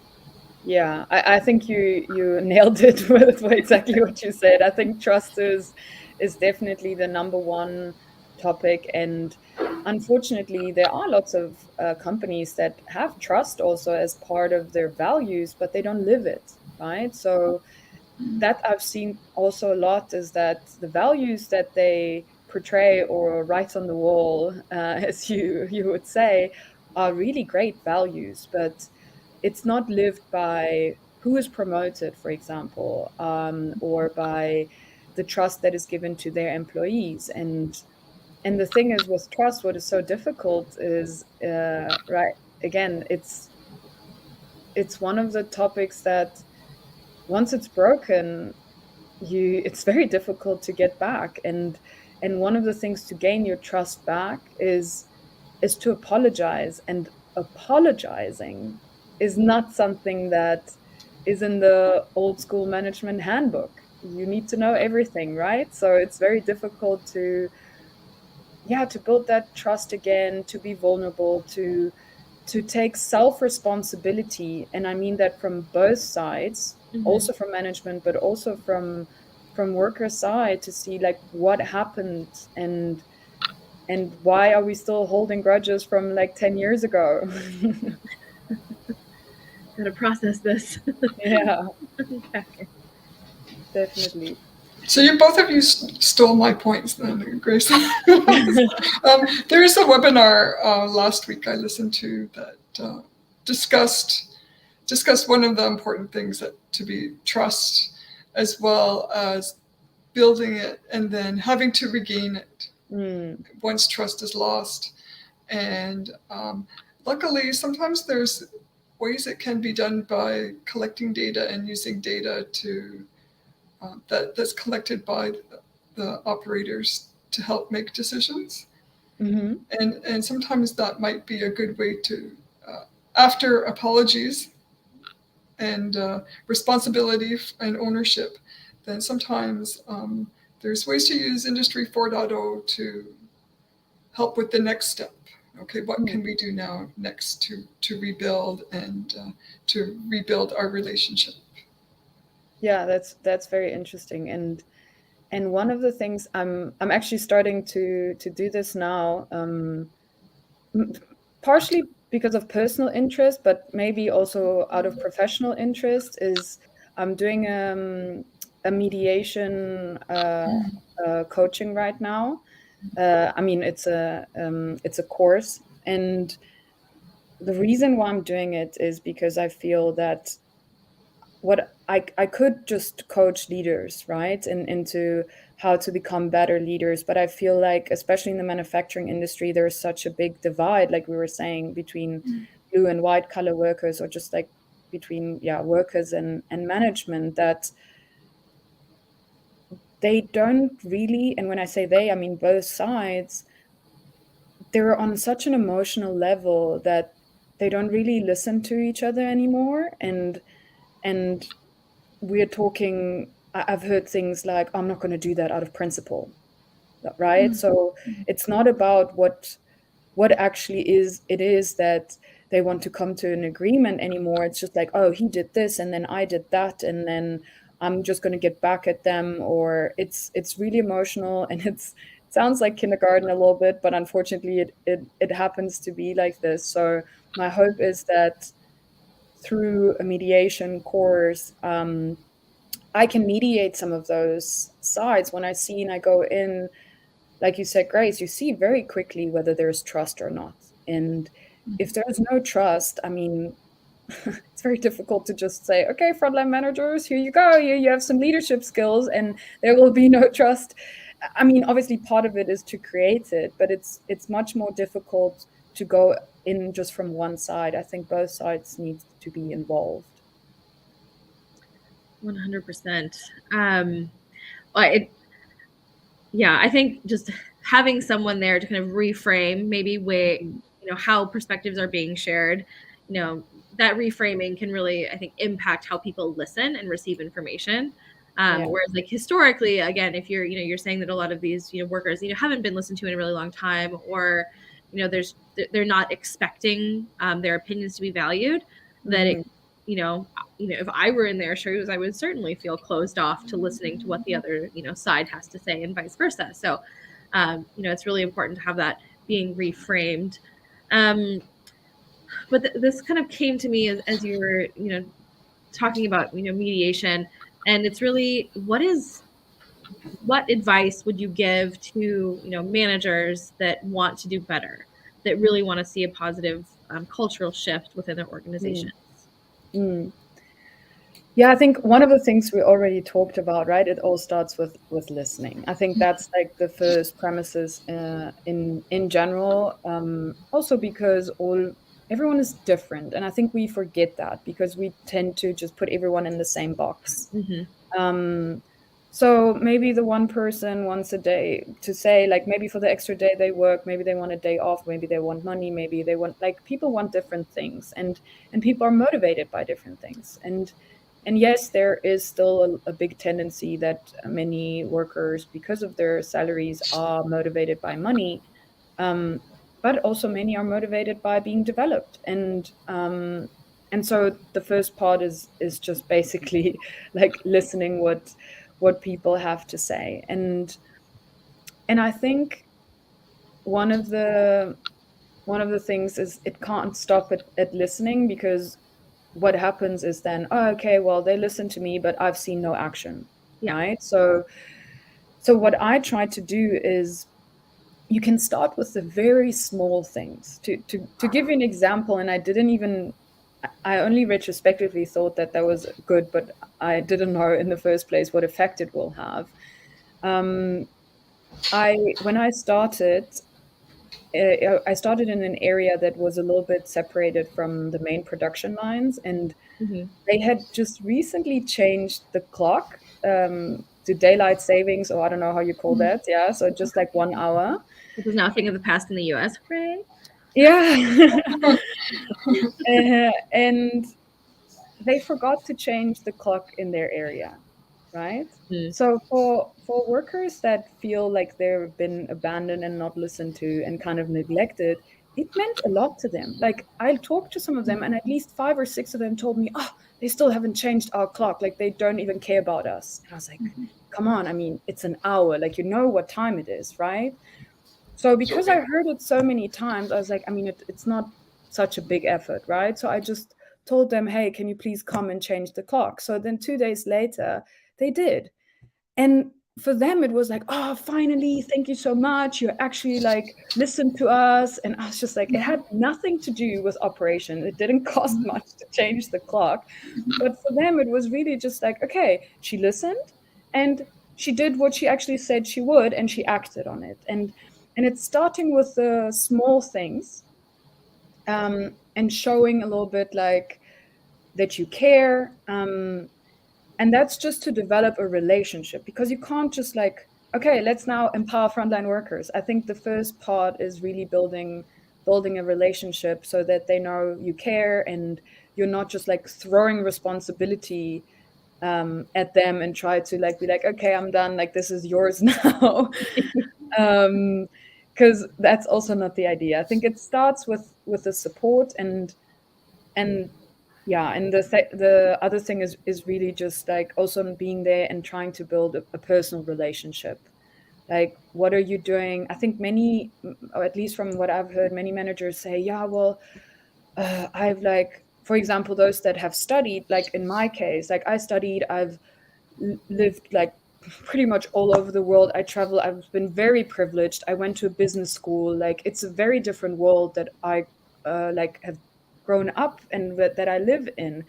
Yeah, I think you nailed it with exactly what you said. I think trust is definitely the number one topic. And unfortunately, there are lots of companies that have trust also as part of their values, but they don't live it, right? So that I've seen also a lot is that the values that they portray or write on the wall, as you would say, are really great values, but it's not lived by who is promoted, for example, or by the trust that is given to their employees. And the thing is, with trust, what is so difficult is, right, again, it's one of the topics that once it's broken, it's very difficult to get back. And one of the things to gain your trust back is to apologize. And apologizing is not something that is in the old school management handbook. You need to know everything, right? So it's very difficult to build that trust again, to be vulnerable, to take self-responsibility. And I mean that from both sides, also from management, but also from worker side, to see like what happened and why are we still holding grudges from like 10 years ago. Gotta process this. Yeah. Okay. Definitely. So both of you stole my points then, Grace. There is a webinar last week I listened to that discussed one of the important things to be trust, as well as building it and then having to regain it once trust is lost. And luckily, sometimes there's ways it can be done by collecting data and using data to that's collected by the operators to help make decisions. And sometimes that might be a good way to, after apologies and responsibility and ownership, then sometimes there's ways to use Industry 4.0 to help with the next step. Okay, what can we do now next to rebuild and to rebuild our relationship? Yeah, that's very interesting. And one of the things I'm actually starting to do this now, partially because of personal interest, but maybe also out of professional interest, is I'm doing a mediation coaching right now. I mean, it's a course, and the reason why I'm doing it is because I feel that what I could just coach leaders, right, and into how to become better leaders. But I feel like, especially in the manufacturing industry, there's such a big divide, like we were saying, between blue and white collar workers, or just like between workers and management, that they don't really, and when I say they, I mean both sides, they're on such an emotional level that they don't really listen to each other anymore. And we're talking, I've heard things like, I'm not going to do that out of principle, right? So it's not about what actually is that they want to come to an agreement anymore. It's just like, oh, he did this and then I did that, and then I'm just going to get back at them. Or it's really emotional, and it sounds like kindergarten a little bit, but unfortunately it happens to be like this. So my hope is that through a mediation course, I can mediate some of those sides. When I see and I go in, like you said, Grace, you see very quickly whether there's trust or not. And if there's no trust, I mean, it's very difficult to just say, okay, frontline managers, here you go. You have some leadership skills, and there will be no trust. I mean, obviously part of it is to create it, but it's much more difficult to go in just from one side. I think both sides need to be involved. 100%. I think just having someone there to kind of reframe maybe how perspectives are being shared, that reframing can really, I think, impact how people listen and receive information. Whereas like historically, again, if you're saying that a lot of these, workers, haven't been listened to in a really long time, or, they're not expecting their opinions to be valued, that it, if I were in their shoes, I would certainly feel closed off to listening to what the other, side has to say, and vice versa. So, it's really important to have that being reframed. But this kind of came to me as you were, talking about, mediation, and it's really what advice would you give to, managers that want to do better, that really want to see a positive cultural shift within their organizations? Yeah, I think one of the things we already talked about, right? It all starts with listening. I think that's like the first premises in general. Also because everyone is different, and I think we forget that because we tend to just put everyone in the same box. So maybe the one person wants a day to say, like, maybe for the extra day they work, maybe they want a day off, maybe they want money, maybe they want, like, people want different things, and people are motivated by different things. And yes, there is still a big tendency that many workers, because of their salaries, are motivated by money, but also many are motivated by being developed. And so the first part is just basically like listening what people have to say. And I think one of the things is it can't stop at listening, because what happens is then, oh, okay, well, they listen to me, but I've seen no action. Right? So what I try to do is, you can start with the very small things. To give you an example, and I only retrospectively thought that was good, but I didn't know in the first place what effect it will have. When I started, I started in an area that was a little bit separated from the main production lines, and they had just recently changed the clock to daylight savings, or I don't know how you call that. Yeah, so just like 1 hour. Which is now a thing of the past in the US, right? Yeah. And they forgot to change the clock in their area, right? So for workers that feel like they've been abandoned and not listened to and kind of neglected, it meant a lot to them. Like, I talked to some of them, and at least 5 or 6 of them told me, oh, they still haven't changed our clock. Like, they don't even care about us. And I was like, come on, I mean, it's an hour. Like, you know what time it is, right? So because I heard it so many times, I was like, I mean, it's not such a big effort, right? So I just told them, hey, can you please come and change the clock? So then 2 days later, they did. And for them, it was like, oh, finally, thank you so much. You actually like listened to us. And I was just like, it had nothing to do with operation. It didn't cost much to change the clock. But for them, it was really just like, okay, she listened and she did what she actually said she would, and she acted on it. And it's starting with the small things, and showing a little bit like that you care. And that's just to develop a relationship, because you can't just like, okay, let's now empower frontline workers. I think the first part is really building a relationship so that they know you care, and you're not just like throwing responsibility at them and try to like be like, okay, I'm done, like this is yours now. Because that's also not the idea. I think it starts with the support, and yeah, and the other thing is really just like also being there and trying to build a personal relationship. Like, what are you doing? I think many, or at least from what I've heard, many managers say, yeah, well, I've like, for example, those that have studied, like in my case, like I studied, I've lived like pretty much all over the world. I travel, I've been very privileged. I went to a business school. Like, it's a very different world that I like have grown up and that I live in.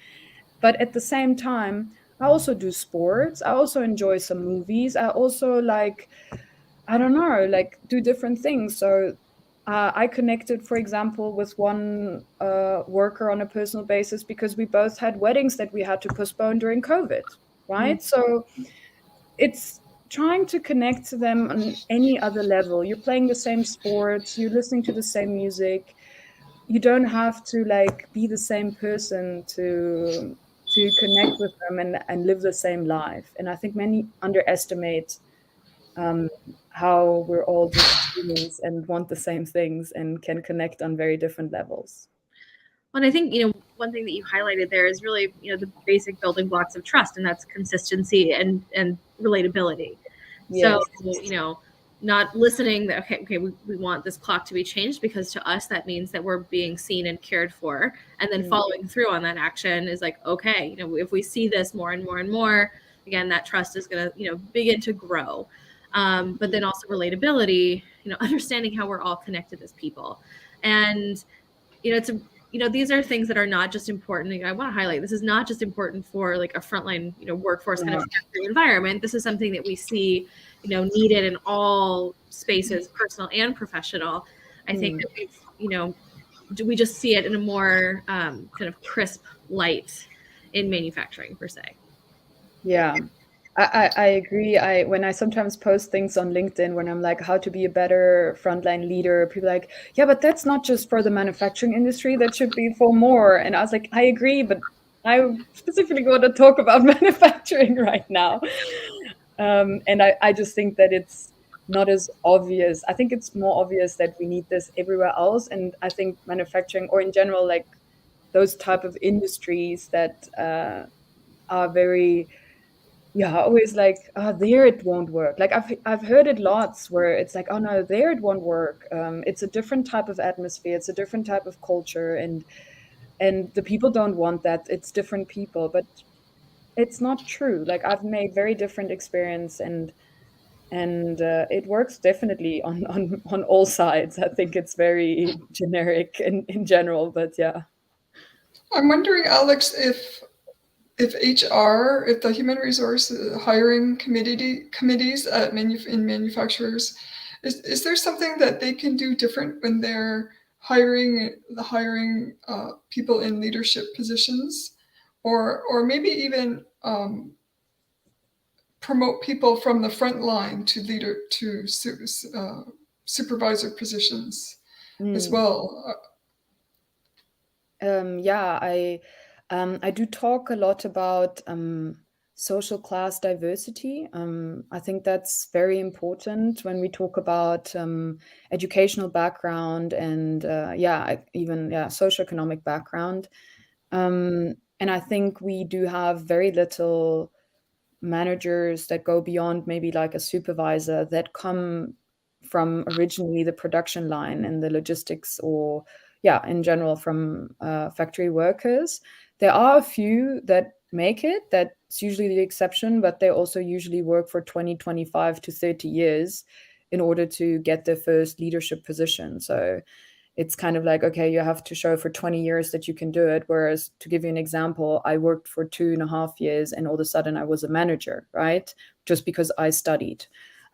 But at the same time, I also do sports. I also enjoy some movies. I also like, I don't know, like do different things. So I connected, for example, with one worker on a personal basis because we both had weddings that we had to postpone during COVID, right? So it's trying to connect to them on any other level. You're playing the same sports, you're listening to the same music. You don't have to like be the same person to connect with them and live the same life. And I think many underestimate um, how we're all just humans and want the same things and can connect on very different levels. And I think, one thing that you highlighted there is really, the basic building blocks of trust, and that's consistency and relatability. Yes. So, not listening that, okay, we want this clock to be changed because to us that means that we're being seen and cared for. And then following through on that action is like, okay, if we see this more and more and more, again, that trust is going to, begin to grow. But then also relatability, understanding how we're all connected as people. And, it's these are things that are not just important. I want to highlight, this is not just important for like a frontline, workforce kind of environment. This is something that we see, needed in all spaces, personal and professional. I think that we just see it in a more kind of crisp light in manufacturing per se. Yeah. I agree. When I sometimes post things on LinkedIn when I'm like, how to be a better frontline leader, people are like, yeah, but that's not just for the manufacturing industry. That should be for more. And I was like, I agree, but I specifically want to talk about manufacturing right now. And I just think that it's not as obvious. I think it's more obvious that we need this everywhere else. And I think manufacturing, or in general, like those type of industries that are very, yeah, always like, oh, there it won't work. Like I've heard it lots where it's like, oh no, there it won't work. It's a different type of atmosphere. It's a different type of culture, and the people don't want that. It's different people, but it's not true. Like I've made very different experience, and it works definitely on all sides. I think it's very generic in general, but yeah. I'm wondering, Alex, if HR, if the human resource hiring committees at in manufacturers, is there something that they can do different when they're hiring people in leadership positions, or maybe even promote people from the front line to supervisor positions as well? Yeah, I do talk a lot about social class diversity. I think that's very important when we talk about educational background and even socioeconomic background. And I think we do have very little managers that go beyond maybe like a supervisor that come from originally the production line and the logistics, or in general from factory workers. There are a few that make it. That's usually the exception, but they also usually work for 20, 25 to 30 years in order to get their first leadership position. So it's kind of like, okay, you have to show for 20 years that you can do it. Whereas, to give you an example, I worked for 2.5 years and all of a sudden I was a manager, right? Just because I studied.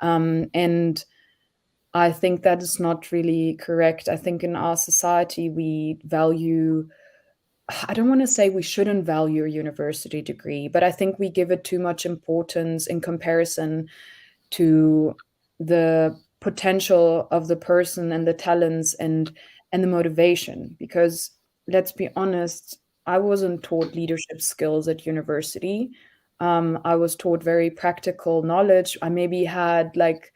And I think that is not really correct. I think in our society, we value I don't want to say we shouldn't value a university degree, but I think we give it too much importance in comparison to the potential of the person and the talents and the motivation. Because let's be honest, I wasn't taught leadership skills at university. I was taught very practical knowledge. I maybe had like,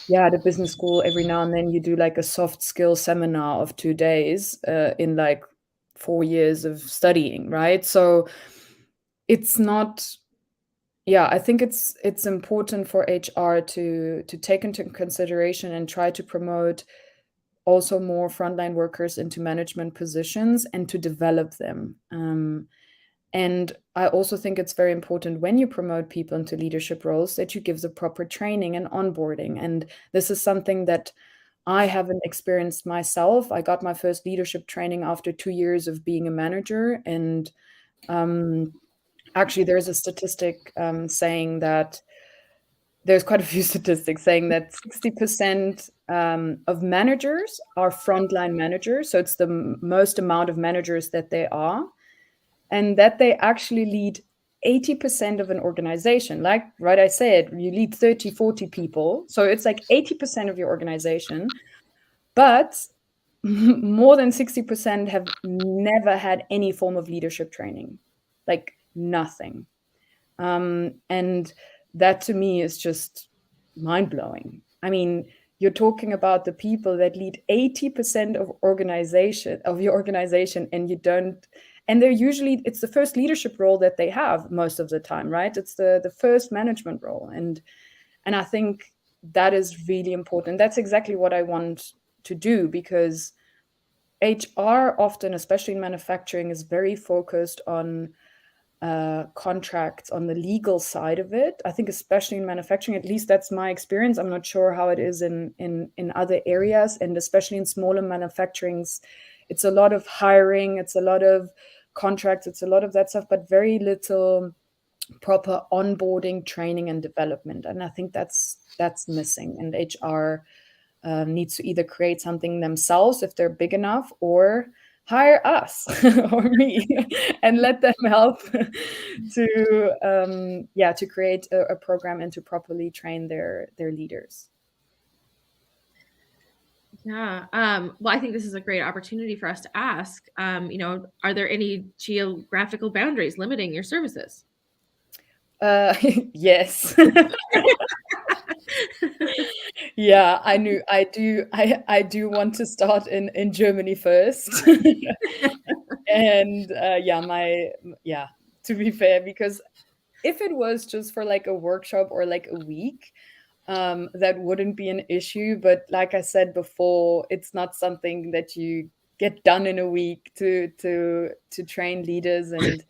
yeah, at a business school, every now and then you do like a soft skill seminar of 2 days in like 4 years of studying, right? So it's not, yeah, I think it's important for HR to take into consideration and try to promote also more frontline workers into management positions and to develop them. And I also think it's very important when you promote people into leadership roles that you give the proper training and onboarding. And this is something that I haven't experienced myself. I got my first leadership training after 2 years of being a manager. And actually, there's a statistic saying that there's quite a few statistics saying that 60% of managers are frontline managers. So it's the most amount of managers that they are, and that they actually lead 80% of an organization. Like, right, I said, you lead 30, 40 people. So it's like 80% of your organization. But more than 60% have never had any form of leadership training, like nothing. And that to me is just mind blowing. I mean, you're talking about the people that lead 80% of your organization, and you don't, and they're usually, it's the first leadership role that they have most of the time, right? It's the first management role. And I think that is really important. That's exactly what I want to do, because HR often, especially in manufacturing, is very focused on contracts, on the legal side of it. I think especially in manufacturing, at least that's my experience. I'm not sure how it is in other areas, and especially in smaller manufacturings, it's a lot of hiring, it's a lot of contracts, it's a lot of that stuff, but very little proper onboarding, training, and development. And I think that's missing. And HR needs to either create something themselves if they're big enough, or hire us or me and let them help to create a program and to properly train their leaders. Yeah. Well, I think this is a great opportunity for us to ask, are there any geographical boundaries limiting your services? Yes. Yeah, I do want to start in Germany first. And to be fair, because if it was just for like a workshop or like a week, that wouldn't be an issue. But like I said before, it's not something that you get done in a week to train leaders, and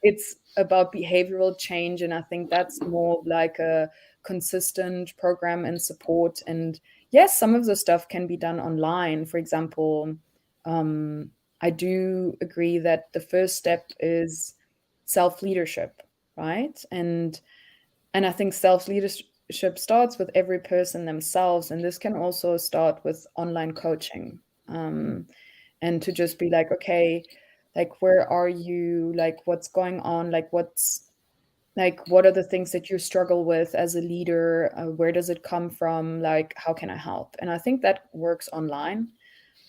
it's about behavioral change. And I think that's more like a consistent program and support. And yes, some of the stuff can be done online. For example, I do agree that the first step is self-leadership, right? And I think self-leadership starts with every person themselves, and this can also start with online coaching. And to just be like, okay, like, where are you? Like, what's going on? Like, what are the things that you struggle with as a leader? Where does it come from? Like, how can I help? And I think that works online.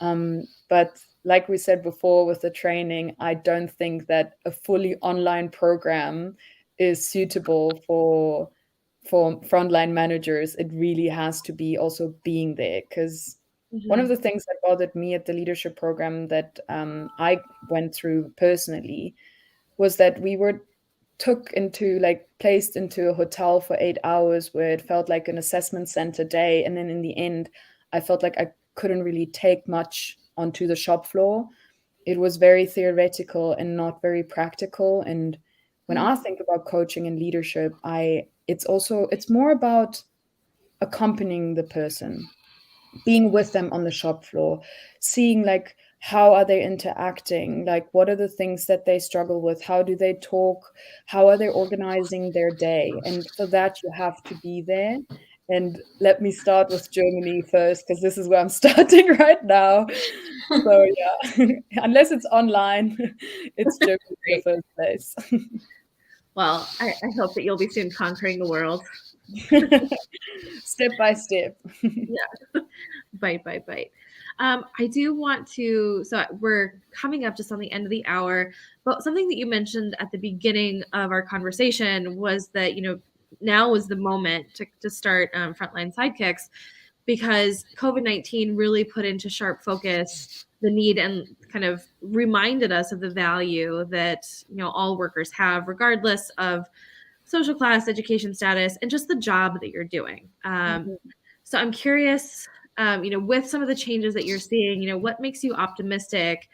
But like we said before with the training, I don't think that a fully online program is suitable for frontline managers. It really has to be also being there, because one of the things that bothered me at the leadership program that I went through personally was that we were placed into a hotel for 8 hours, where it felt like an assessment center day. And then in the end, I felt like I couldn't really take much onto the shop floor. It was very theoretical and not very practical. And when I think about coaching and leadership, it's more about accompanying the person, being with them on the shop floor, seeing like, how are they interacting? Like, what are the things that they struggle with? How do they talk? How are they organizing their day? And for that, you have to be there. And let me start with Germany first, because this is where I'm starting right now. So yeah, unless it's online, it's Germany in the first place. Well, I hope that you'll be soon conquering the world. Step by step. Yeah, bite by bite. I do want to, so we're coming up just on the end of the hour, but something that you mentioned at the beginning of our conversation was that, now was the moment to start Frontline Sidekicks, because COVID-19 really put into sharp focus the need and kind of reminded us of the value that, all workers have, regardless of social class, education status, and just the job that you're doing. So I'm curious, with some of the changes that you're seeing, what makes you optimistic,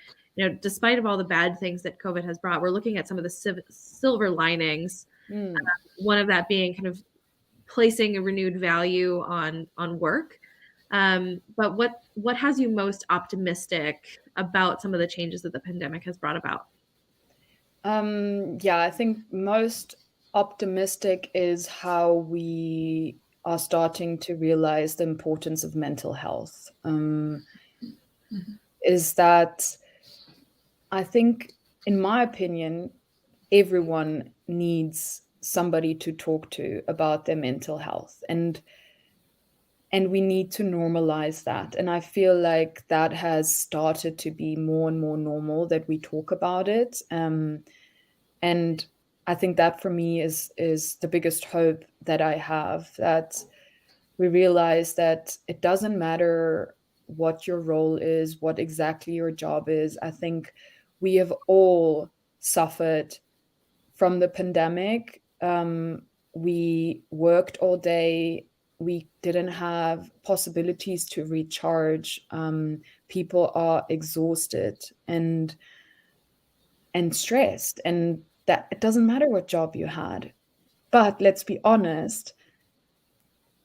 despite of all the bad things that COVID has brought? We're looking at some of the silver linings. One of that being kind of placing a renewed value on work. But what has you most optimistic about some of the changes that the pandemic has brought about? Yeah, I think most optimistic is how we are starting to realize the importance of mental health. Is that I think, in my opinion, everyone needs somebody to talk to about their mental health, and we need to normalize that. And I feel like that has started to be more and more normal, that we talk about it. And I think that for me is the biggest hope that I have, that we realize that it doesn't matter what your role is, what exactly your job is. I think we have all suffered from the pandemic. We worked all day. We didn't have possibilities to recharge. People are exhausted and stressed, and that it doesn't matter what job you had. But let's be honest,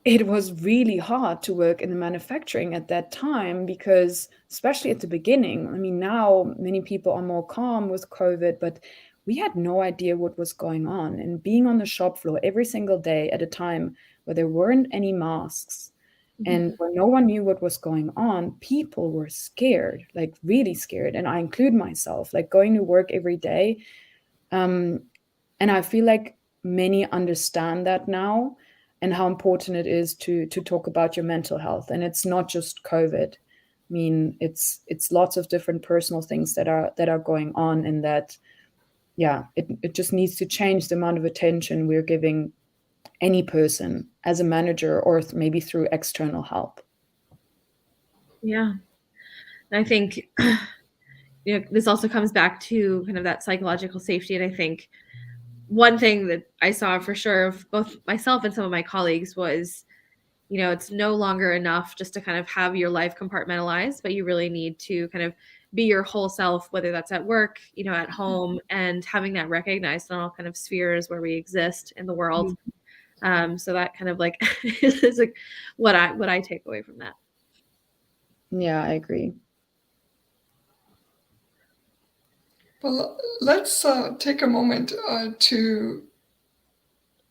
it was really hard to work in the manufacturing at that time, because especially at the beginning, I mean, now many people are more calm with COVID, but we had no idea what was going on. And being on the shop floor every single day at a time where there weren't any masks and where no one knew what was going on, people were scared, like really scared. And I include myself, like going to work every day. And I feel like many understand that now, and how important it is to talk about your mental health. And it's not just COVID. I mean, it's lots of different personal things that are going on, and that, yeah, it just needs to change the amount of attention we're giving any person as a manager, or maybe through external help. Yeah. And I think, this also comes back to kind of that psychological safety. And I think one thing that I saw for sure of both myself and some of my colleagues was, it's no longer enough just to kind of have your life compartmentalized, but you really need to kind of be your whole self, whether that's at work, at home, and having that recognized in all kind of spheres where we exist in the world. So that kind of like is like what I take away from that. Yeah, I agree. Well, let's take a moment to,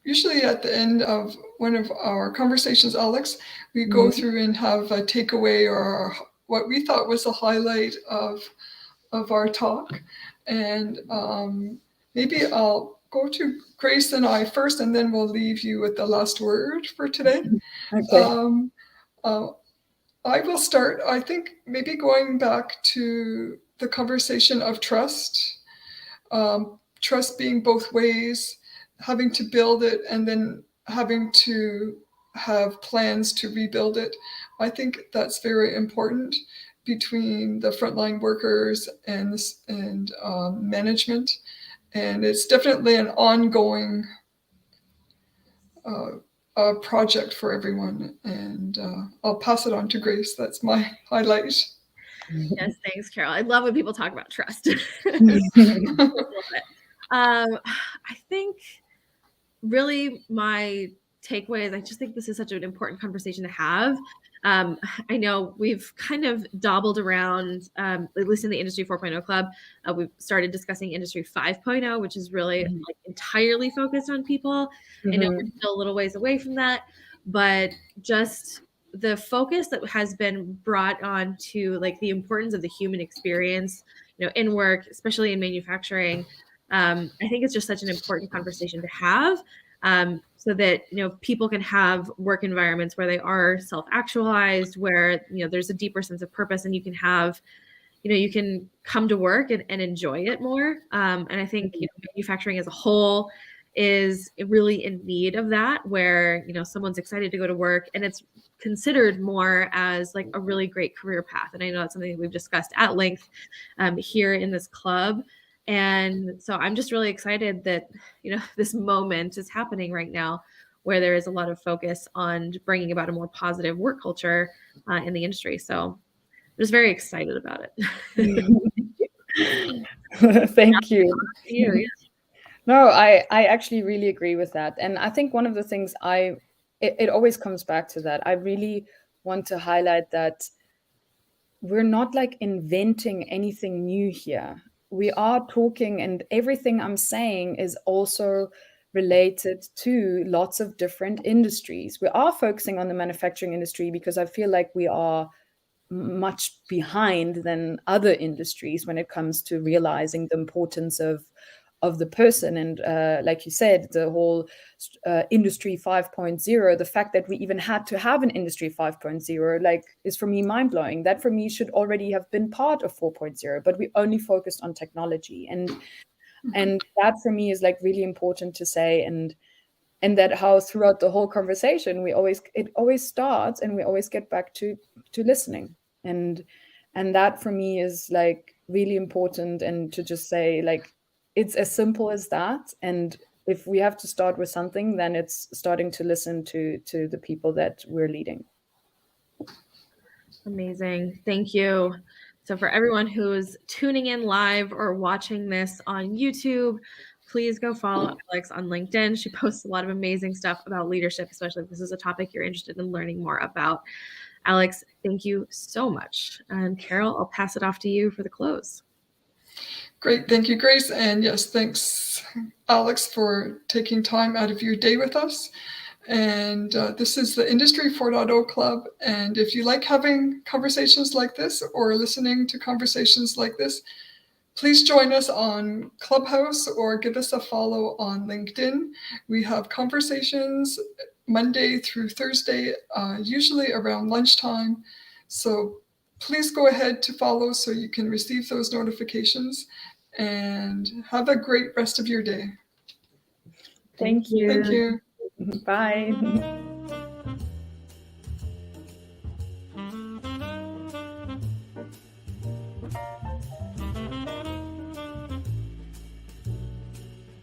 usually at the end of one of our conversations, Alex, we go through and have a takeaway, or what we thought was a highlight of our talk. And maybe I'll go to Grace and I first, and then we'll leave you with the last word for today. Okay. I will start, I think, maybe going back to the conversation of trust, trust being both ways, having to build it and then having to have plans to rebuild it. I think that's very important between the frontline workers and management. And it's definitely an ongoing project for everyone. And I'll pass it on to Grace. That's my highlight. Yes, thanks, Carol. I love when people talk about trust. I think really my takeaway is I just think this is such an important conversation to have. I know we've kind of dabbled around, at least in the Industry 4.0 Club, we've started discussing Industry 5.0, which is really like entirely focused on people. I know we're still a little ways away from that, but just the focus that has been brought on to like the importance of the human experience, in work, especially in manufacturing. I think it's just such an important conversation to have, so that people can have work environments where they are self-actualized, where there's a deeper sense of purpose, and you can have, you can come to work and enjoy it more. And I think manufacturing as a whole is really in need of that, where someone's excited to go to work and it's considered more as like a really great career path. And I know that's something that we've discussed at length here in this club. And so I'm just really excited that this moment is happening right now, where there is a lot of focus on bringing about a more positive work culture in the industry. So I'm just very excited about it. Thank you. You. No, I actually really agree with that. And I think one of the things it always comes back to that. I really want to highlight that we're not like inventing anything new here. We are talking, and everything I'm saying is also related to lots of different industries. We are focusing on the manufacturing industry because I feel like we are much behind than other industries when it comes to realizing the importance of the person. And like you said, the whole industry 5.0, the fact that we even had to have an industry 5.0 like is for me mind-blowing. That for me should already have been part of 4.0, but we only focused on technology. And that for me is like really important to say. And that how throughout the whole conversation it always starts and we always get back to listening. And that for me is like really important. And to just say like it's as simple as that. And if we have to start with something, then it's starting to listen to the people that we're leading. Amazing. Thank you. So for everyone who's tuning in live or watching this on YouTube, please go follow Alex on LinkedIn. She posts a lot of amazing stuff about leadership, especially if this is a topic you're interested in learning more about. Alex, thank you so much. And Carol, I'll pass it off to you for the close. Great. Thank you, Grace. And yes, thanks, Alex, for taking time out of your day with us. And this is the Industry 4.0 Club. And if you like having conversations like this or listening to conversations like this, please join us on Clubhouse or give us a follow on LinkedIn. We have conversations Monday through Thursday, usually around lunchtime. So please go ahead to follow so you can receive those notifications, and have a great rest of your day. Thank you. Thank you. Bye.